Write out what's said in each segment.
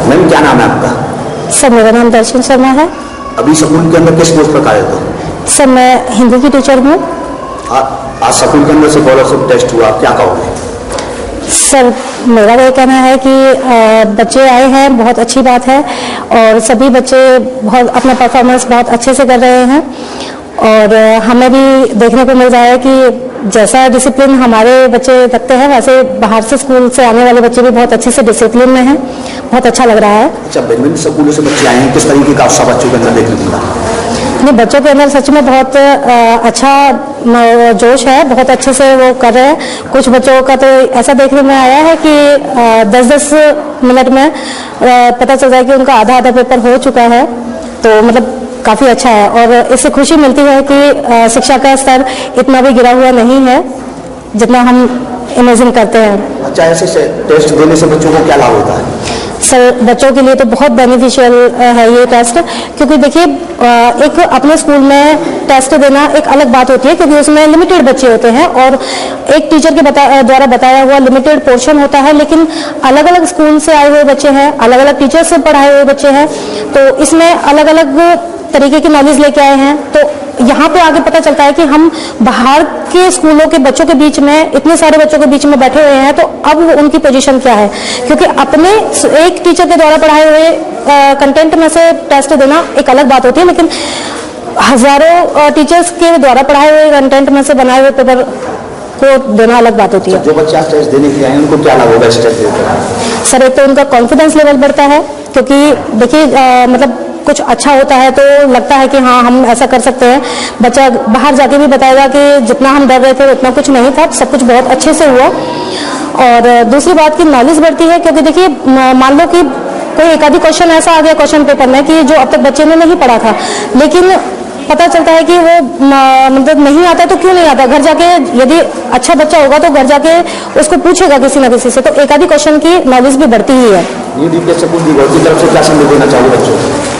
Ma'am क्या नाम है आपका? सर मेरा नाम दर्शन शर्मा है। अभी स्कूल के अंदर किस पोस्ट पर कार्यरत हो? सर मैं हिंदी की टीचर हूँ। आज स्कूल के अंदर स्कॉलरशिप टेस्ट हुआ, क्या कहोगे? सर मेरा ये कहना है कि बच्चे आए हैं, बहुत अच्छी बात है, और सभी बच्चे बहुत अपना परफॉर्मेंस बहुत अच्छे से कर रहे हैं। और हमें भी देखने को मिल रहा है कि जैसा डिसिप्लिन हमारे बच्चे रखते हैं वैसे बाहर से स्कूल से आने वाले बच्चे भी बहुत अच्छे से डिसिप्लिन में हैं। बहुत अच्छा लग रहा है। अच्छा, विभिन्न स्कूलों से बच्चे आए हैं, किस तरीके का उत्साह बच्चों के अंदर देखने को मिला? नहीं, बच्चों के अंदर सच में बहुत अच्छा जोश है, बहुत अच्छे से वो कर रहे हैं। कुछ बच्चों का तो ऐसा देखने में आया है कि 10-10 मिनट में पता चल रहा है कि उनका आधा पेपर हो चुका है। तो मतलब काफ़ी अच्छा है, और इससे खुशी मिलती है कि शिक्षा का स्तर इतना भी गिरा हुआ नहीं है जितना हम इमेजिन करते हैं। अच्छा, ऐसे टेस्ट देने से बच्चों को क्या लाभ होता है? सर बच्चों के लिए तो बहुत बेनिफिशियल है ये टेस्ट, क्योंकि देखिए एक अपने स्कूल में टेस्ट देना एक अलग बात होती है, क्योंकि उसमें लिमिटेड बच्चे होते हैं और एक टीचर के द्वारा बताया हुआ लिमिटेड पोर्शन होता है। लेकिन अलग अलग स्कूल से आए हुए बच्चे हैं, अलग अलग टीचर से पढ़ाए हुए बच्चे हैं, तो इसमें अलग अलग तरीके की नॉलेज लेके आए हैं। तो यहाँ पे आगे पता चलता है कि हम बाहर के स्कूलों के बच्चों के बीच में, इतने सारे बच्चों के बीच में बैठे हुए हैं, तो अब उनकी पोजीशन क्या है। क्योंकि अपने एक टीचर के द्वारा पढ़ाए हुए कंटेंट में से टेस्ट देना एक अलग बात होती है, लेकिन हजारों टीचर्स के द्वारा पढ़ाए हुए कंटेंट में से बनाए हुए पेपर को देना अलग बात होती है। जो बच्चे आज टेस्ट देने के आए हैं उनको क्या लाभ होगा इस टेस्ट देकर? सर एक तो उनका कॉन्फिडेंस लेवल बढ़ता है, क्योंकि देखिए मतलब कुछ अच्छा होता है तो लगता है कि हाँ हम ऐसा कर सकते हैं। बच्चा बाहर जाके भी बताएगा कि जितना हम डर रहे थे उतना कुछ नहीं था, सब कुछ बहुत अच्छे से हुआ। और दूसरी बात की नॉलेज बढ़ती है, क्योंकि देखिए मान लो कि कोई एक आधी क्वेश्चन ऐसा आ गया क्वेश्चन पेपर में कि जो अब तक बच्चे ने नहीं पढ़ा था, लेकिन पता चलता है कि वो मतलब नहीं आता तो क्यों नहीं आता। घर जाके यदि अच्छा बच्चा होगा तो घर जाके उसको पूछेगा किसी ना किसी से, तो एक आधी क्वेश्चन की नॉलेज भी बढ़ती ही है। न्यू डीपीएस स्कूल की तरफ से क्या संदेश देना चाहिए बच्चों को?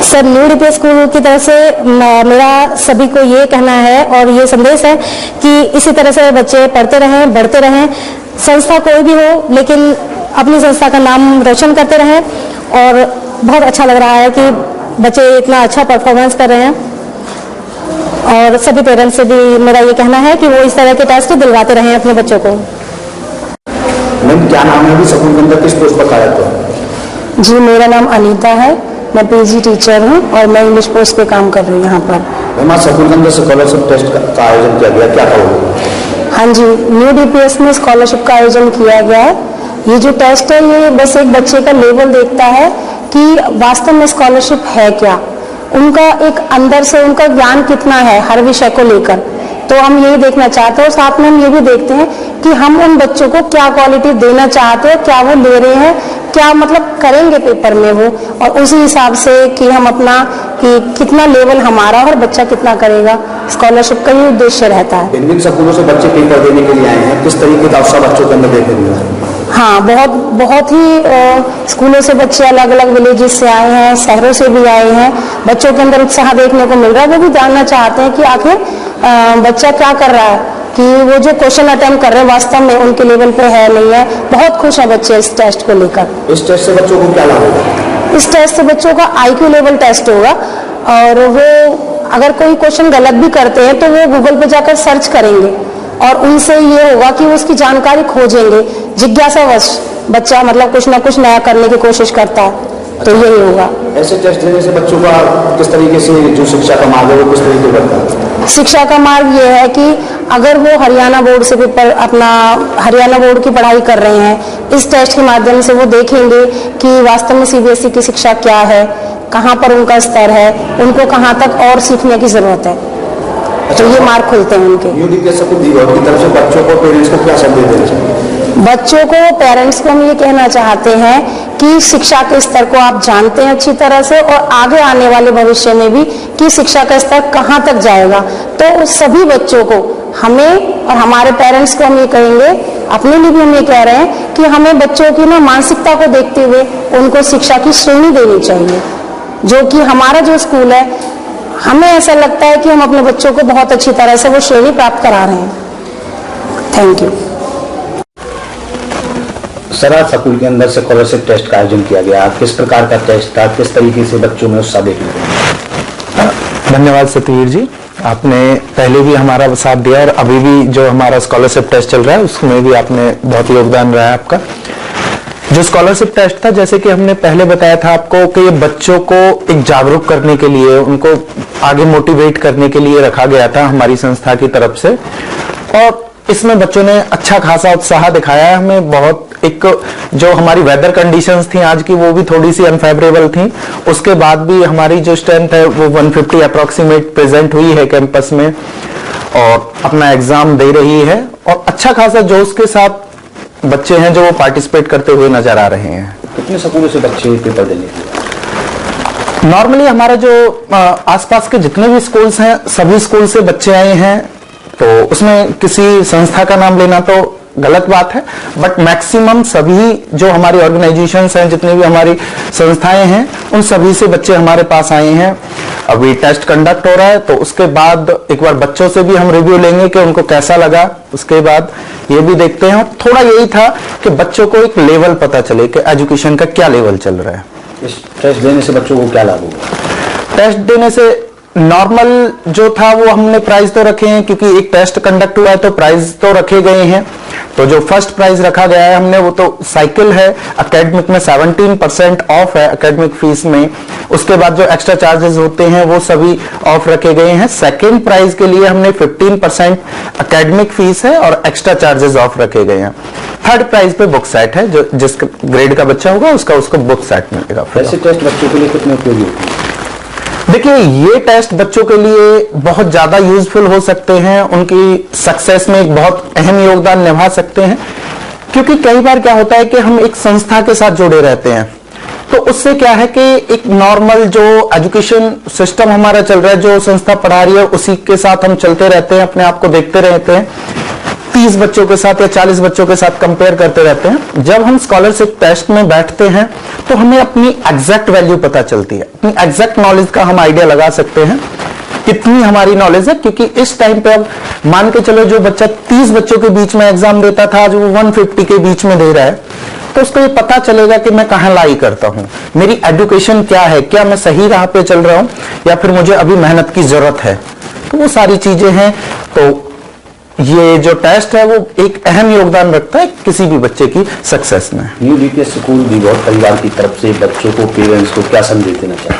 सर न्यू डीपीएस स्कूल की तरफ से मेरा सभी को ये कहना है और ये संदेश है कि इसी तरह से बच्चे पढ़ते रहें, बढ़ते रहें। संस्था कोई भी हो, लेकिन अपनी संस्था का नाम रोशन करते रहें। और बहुत अच्छा लग रहा है कि बच्चे इतना अच्छा परफॉर्मेंस कर रहे हैं, और सभी पेरेंट्स से भी मेरा ये कहना है कि वो इस तरह के टेस्ट दिलवाते रहें अपने बच्चों को। मैम क्या नाम है? अभी स्कूल के अंदर किस पोस्ट पर कार्यरत हो? जी मेरा नाम अनीता है, मैं पीजी टीचर हूँ और मैं इंग्लिश पोस्ट पे काम कर रही हूँ यहाँ पर। मैम आज स्कूल के अंदर स्कॉलरशिप टेस्ट का आयोजन किया गया, क्या कहोगे? हाँ जी, न्यू डीपीएस में स्कॉलरशिप का आयोजन किया गया है। ये जो टेस्ट है ये बस एक बच्चे का लेवल देखता है कि वास्तव में स्कॉलरशिप है क्या, उनका एक अंदर से उनका ज्ञान कितना है हर विषय को लेकर। तो हम यही देखना चाहते हैं, और साथ में हम ये भी देखते हैं कि हम उन बच्चों को क्या क्वालिटी देना चाहते हैं, क्या वो ले रहे हैं, क्या मतलब करेंगे पेपर में वो, और उसी हिसाब से कि हम अपना कि कितना लेवल हमारा और बच्चा कितना करेगा, स्कॉलरशिप का ही उद्देश्य रहता है। विभिन्न स्कूलों से बच्चे पेपर देने के लिए आए हैं, किस तरीके का उत्साह बच्चों के अंदर देखने को मिला? हाँ, बहुत ही स्कूलों से बच्चे अलग अलग विलेजेस से आए हैं, शहरों से भी आए हैं। बच्चों के अंदर उत्साह देखने को मिल रहा है। वो भी जानना चाहते हैं कि आखिर बच्चा क्या कर रहा है, कि वो जो क्वेश्चन अटेम्प्ट कर रहे हैं वास्तव में उनके लेवल पे है नहीं है। बहुत खुश है बच्चे इस टेस्ट को लेकर। इस टेस्ट से बच्चों को क्या लाभ होगा? इस टेस्ट से बच्चों का IQ लेवल टेस्ट होगा, और वो अगर कोई क्वेश्चन गलत भी करते हैं तो वो गूगल पे जाकर सर्च करेंगे, और उनसे ये होगा कि वो उसकी जानकारी खोजेंगे। जिज्ञासावश बच्चा मतलब कुछ ना कुछ नया करने की कोशिश करता है, तो यही होगा। ऐसे टेस्ट देने से बच्चों का किस तरीके से जो शिक्षा का मार्ग है वो किस तरीके बढ़ता है? शिक्षा का मार्ग ये है कि अगर वो हरियाणा बोर्ड से पेपर अपना हरियाणा बोर्ड की पढ़ाई कर रहे हैं, इस टेस्ट के माध्यम से वो देखेंगे कि वास्तव में CBSE की शिक्षा क्या है, कहाँ पर उनका स्तर है, उनको कहाँ तक और सीखने की जरूरत है। तो ये मार्क खुलते हैं उनके। न्यू डीपीएस स्कूल की तरफ से बच्चों को, पेरेंट्स को क्या संदेश देना चाहिए? बच्चों को, पेरेंट्स को हम ये कहना चाहते हैं कि शिक्षा के स्तर को आप जानते हैं अच्छी तरह से, और आगे आने वाले भविष्य में भी कि शिक्षा का स्तर कहाँ तक जाएगा। तो सभी बच्चों को, हमें और हमारे पेरेंट्स को हम ये कहेंगे, अपने लिए भी हम ये कह रहे हैं कि हमें बच्चों की ना मानसिकता को देखते हुए उनको शिक्षा की श्रेणी देनी चाहिए। जो कि हमारा जो स्कूल है, हमें ऐसा लगता है कि हम अपने बच्चों को बहुत अच्छी तरह से वो श्रेणी प्राप्त करा रहे हैं। Thank you. सराज स्कूल के अंदर से स्कॉलरशिप टेस्ट का आयोजन किया गया, किस प्रकार का टेस्ट था, किस तरीके से बच्चों में उत्साह देखने को? धन्यवाद सतीवीर जी, आपने पहले भी हमारा साथ दिया और अभी भी जो हमारा स्कॉलरशिप टेस्ट चल रहा है उसमें भी आपने बहुत योगदान रहा है आपका। जो स्कॉलरशिप टेस्ट था, जैसे कि हमने पहले बताया था आपको कि ये बच्चों को एक जागरूक करने के लिए, उनको आगे मोटिवेट करने के लिए रखा गया था हमारी संस्था की तरफ से, और इसमें बच्चों ने अच्छा खासा उत्साह दिखाया है। हमें बहुत एक जो हमारी वेदर कंडीशंस थी आज की वो भी थोड़ी सी अनफेवरेबल थी, उसके बाद भी हमारी जो स्ट्रेंथ है वो 150 अप्रोक्सीमेट प्रेजेंट हुई है कैंपस में और अपना एग्जाम दे रही है, और अच्छा खासा जोश के साथ बच्चे हैं जो वो पार्टिसिपेट करते हुए नजर आ रहे हैं। कितने स्कूलों से बच्चे पेपर देने के लिए? नॉर्मली हमारा जो आसपास के जितने भी स्कूल्स हैं सभी स्कूल से बच्चे आए हैं, तो उसमें किसी संस्था का नाम लेना तो गलत बात है, बट मैक्सिमम सभी जो हमारी ऑर्गेनाइजेशंस हैं, जितनी भी हमारी संस्थाएं हैं, उन सभी से बच्चे हमारे पास आए हैं। अभी टेस्ट कंडक्ट हो रहा है, तो उसके बाद एक बार बच्चों से भी हम रिव्यू लेंगे कि उनको कैसा लगा, उसके बाद ये भी देखते हैं। थोड़ा यही था कि बच्चों को एक लेवल पता चले कि एजुकेशन का क्या लेवल चल रहा है। इस टेस्ट देने से बच्चों को क्या लाभ होगा? टेस्ट देने से नॉर्मल जो था वो हमने प्राइज तो रखे हैं, क्योंकि एक टेस्ट कंडक्ट हुआ है तो प्राइज तो रखे गए हैं। तो जो फर्स्ट प्राइज रखा गया है हमने वो तो साइकिल है, एकेडमिक में 17% ऑफ है एकेडमिक फीस में। उसके बाद जो एक्स्ट्रा चार्जेस होते हैं वो सभी ऑफ रखे गए हैं। सेकेंड प्राइज के लिए हमने 15% एकेडमिक फीस है और एक्स्ट्रा चार्जेस ऑफ रखे गए हैं। थर्ड प्राइज पे बुक सेट है, जो जिस ग्रेड का बच्चा होगा उसको बुक सेट मिलेगा। ऐसे टेस्ट बच्चों के लिए कितने उपयोगी होते हैं? देखिए, ये टेस्ट बच्चों के लिए बहुत ज्यादा यूजफुल हो सकते हैं, उनकी सक्सेस में एक बहुत अहम योगदान निभा सकते हैं, क्योंकि कई बार क्या होता है कि हम एक संस्था के साथ जुड़े रहते हैं, तो उससे क्या है कि एक नॉर्मल जो एजुकेशन सिस्टम हमारा चल रहा है, जो संस्था पढ़ा रही है उसी के साथ हम चलते रहते हैं, अपने आप को देखते रहते हैं, 30 बच्चों के साथ या 40 बच्चों के साथ कंपेयर करते रहते हैं। जब हम स्कॉलरशिप टेस्ट में बैठते हैं तो हमें अपनी एग्जैक्ट वैल्यू पता चलती है, अपनी एग्जैक्ट नॉलेज का हम आइडिया लगा सकते हैं कितनी हमारी नॉलेज है। क्योंकि इस टाइम पे अब मान के चलो जो बच्चा 30 बच्चों के बीच में एग्जाम देता था, आज वो 150 के बीच में दे रहा है, तो उसको ये पता चलेगा कि मैं कहाँ लाई करता हूँ, मेरी एजुकेशन क्या है, क्या मैं सही राह पे चल रहा हूँ या फिर मुझे अभी मेहनत की जरूरत है। तो वो सारी चीजें हैं। तो ये जो टेस्ट है वो एक अहम योगदान रखता है किसी भी बच्चे की सक्सेस में। न्यू डीपीएस स्कूल विघौट परिवार की तरफ से बच्चों को, पेरेंट्स को क्या संदेश देना चाहिए?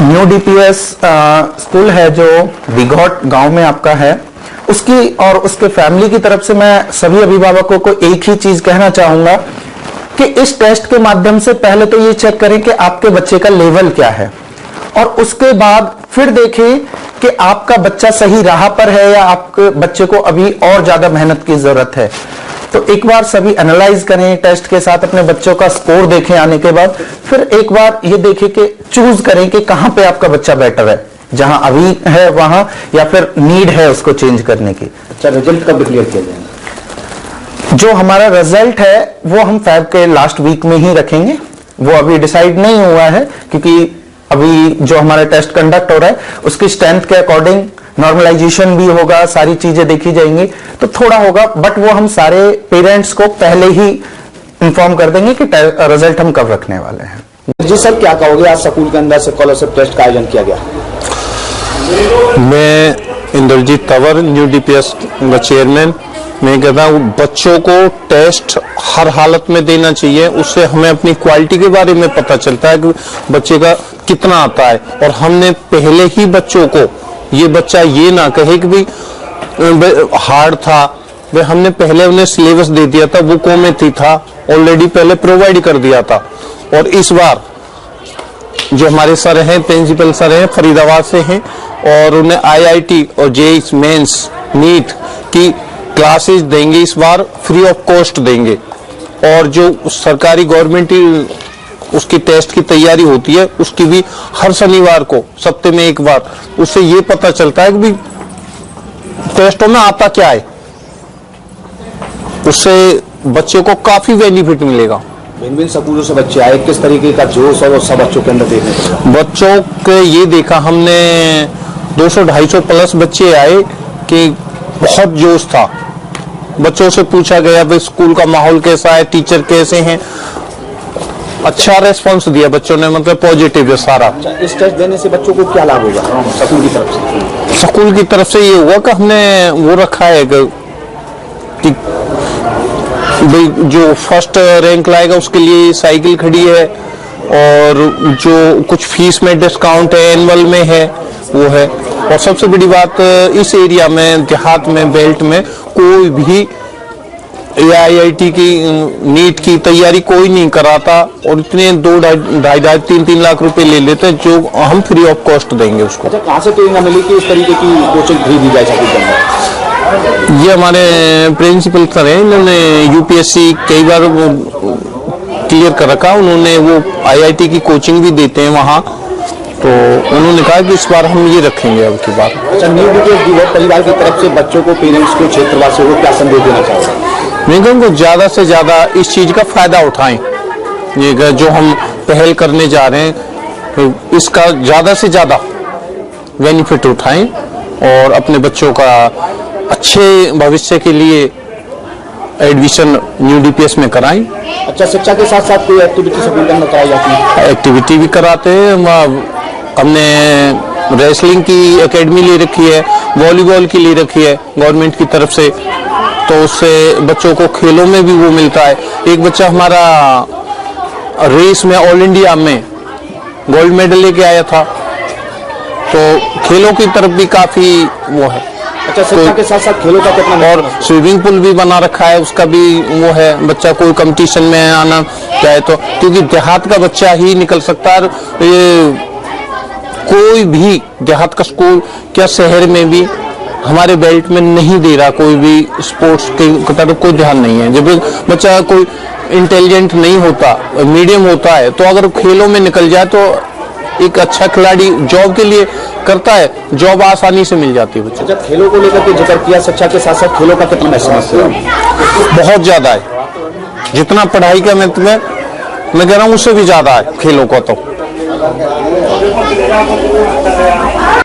न्यू डीपीएस स्कूल है जो विघौट गांव में आपका है, उसकी और उसके फैमिली की तरफ से मैं सभी अभिभावकों को एक ही चीज कहना चाहूंगा कि इस टेस्ट के माध्यम से पहले तो ये चेक करें कि आपके बच्चे का लेवल क्या है, और उसके बाद फिर देखें कि आपका बच्चा सही राह पर है या आपके बच्चे को अभी और ज्यादा मेहनत की जरूरत है। तो एक बार सभी एनालाइज करें टेस्ट के साथ, अपने बच्चों का स्कोर देखें आने के बाद, फिर एक बार ये देखें कि चूज करें कि कहां पे आपका बच्चा बेटर है, जहां अभी है वहां या फिर नीड है उसको चेंज करने की। अच्छा, रिजल्ट कब डिक्लेयर किया जाएगा? जो हमारा रिजल्ट है वो हम फेब के लास्ट वीक में ही रखेंगे, वो अभी डिसाइड नहीं हुआ है, क्योंकि अभी जो हमारा टेस्ट कंडक्ट हो रहा है उसकी स्ट्रेंथ के अकॉर्डिंग नॉर्मलाइजेशन भी होगा, सारी चीजें देखी जाएंगी, तो थोड़ा होगा, बट वो हम सारे पेरेंट्स को पहले ही इंफॉर्म कर देंगे कि रिजल्ट हम कब रखने वाले हैं। जी सर, क्या कहोगे, आज स्कूल के अंदर स्कॉलरशिप टेस्ट का आयोजन किया गया? मैं Indrajit Tanwar, new DPS chairman, मैं कहता हूँ बच्चों को टेस्ट हर हालत में देना चाहिए। उससे हमें अपनी क्वालिटी के बारे में पता चलता है कि बच्चे का कितना आता है, और हमने पहले ही बच्चों को, ये बच्चा ये ना कहे कि भाई हार्ड था, भाई हमने पहले उन्हें सिलेबस दे दिया था, बुकों में था ऑलरेडी, पहले प्रोवाइड कर दिया था। और इस बार जो हमारे सर हैं, प्रिंसिपल सर हैं, फरीदाबाद से हैं, और उन्हें आईआईटी और जेईई मेंस, नीट की क्लासेस देंगे, इस बार फ्री ऑफ कॉस्ट देंगे। और जो सरकारी गवर्नमेंट उसकी टेस्ट की तैयारी होती है उसकी भी हर शनिवार को सप्ताह में एक बार, उससे ये पता चलता है कि भी टेस्टों में आता क्या है, उससे बच्चे को काफी बेनिफिट मिलेगा। भिन्न स्कूलों से बच्चे आए, किस तरीके का जोश और उत्साह बच्चों के अंदर देखने को मिला? बच्चों के ये देखा हमने 200-250 प्लस बच्चे आए कि बहुत जोश था, बच्चों से पूछा गया भाई स्कूल का माहौल कैसा है, टीचर कैसे हैं, अच्छा रेस्पॉन्स दिया बच्चों ने, मतलब पॉजिटिव है सारा। इस टेस्ट देने से बच्चों को क्या लाभ होगा स्कूल की तरफ से? स्कूल की तरफ से ये हुआ कि हमने वो रखा है कि भाई जो फर्स्ट रैंक लाएगा उसके लिए साइकिल खड़ी है, और जो कुछ फीस में डिस्काउंट है एनुअल में है वो है। और सबसे बड़ी बात, इस एरिया में देहात में बेल्ट में कोई भी AIIT की नीट की तैयारी कोई नहीं कराता, और इतने 2-2.5-3 लाख रुपए ले लेते हैं जो हम फ्री ऑफ कॉस्ट देंगे उसको। अच्छा, कहाँ से ट्रेनिंग मिली कि इस तरीके की कोचिंग फ्री दी जाए छत्तीसगढ़ में? ये हमारे प्रिंसिपल सर हैं, इन्होंने UPSC कई बार क्लियर कर रखा, उन्होंने वो IIT की कोचिंग भी देते हैं वहाँ, तो उन्होंने कहा कि इस बार हम ये रखेंगे अब की बार। अच्छा, न्यू DPS परिवार की तरफ से बच्चों को, पेरेंट्स को, क्षेत्रवासियों को क्या संदेश देना चाहिए? मैं कहूँगा ज्यादा से ज्यादा इस चीज का फायदा उठाएं, ये जो हम पहल करने जा रहे हैं तो इसका ज्यादा से ज्यादा बेनिफिट उठाएं और अपने बच्चों का अच्छे भविष्य के लिए एडमिशन न्यू DPS में कराएं। अच्छा, शिक्षा के साथ साथ कोई एक्टिविटी स्कूल में कराई जाती है? एक्टिविटी भी कराते हैं, हमने रेसलिंग की एकेडमी ले रखी है, वॉलीबॉल की ले रखी है गवर्नमेंट की तरफ से, तो उससे बच्चों को खेलों में भी वो मिलता है। एक बच्चा हमारा रेस में ऑल इंडिया में गोल्ड मेडल लेके आया था, तो खेलों की तरफ भी काफी वो है। अच्छा, शिक्षा के साथ साथ खेलों का कितना? और स्विमिंग पूल भी बना रखा है, उसका भी वो है, बच्चा कोई कंपटीशन में आना चाहे तो, क्योंकि देहात का बच्चा ही निकल सकता है। ये कोई भी देहात का स्कूल क्या शहर में भी हमारे बेल्ट में नहीं दे रहा, कोई भी स्पोर्ट्स की तरफ कोई ध्यान नहीं है। जब बच्चा कोई इंटेलिजेंट नहीं होता, मीडियम होता है, तो अगर खेलों में निकल जाए तो एक अच्छा खिलाड़ी जॉब के लिए करता है, जॉब आसानी से मिल जाती है बच्चे। अच्छा, खेलों को लेकर के जिक्र किया, शिक्षा के साथ साथ खेलों का कितना समस्या है? बहुत ज्यादा है, जितना पढ़ाई का मैं कह रहा हूँ उससे भी ज्यादा है खेलों का तो।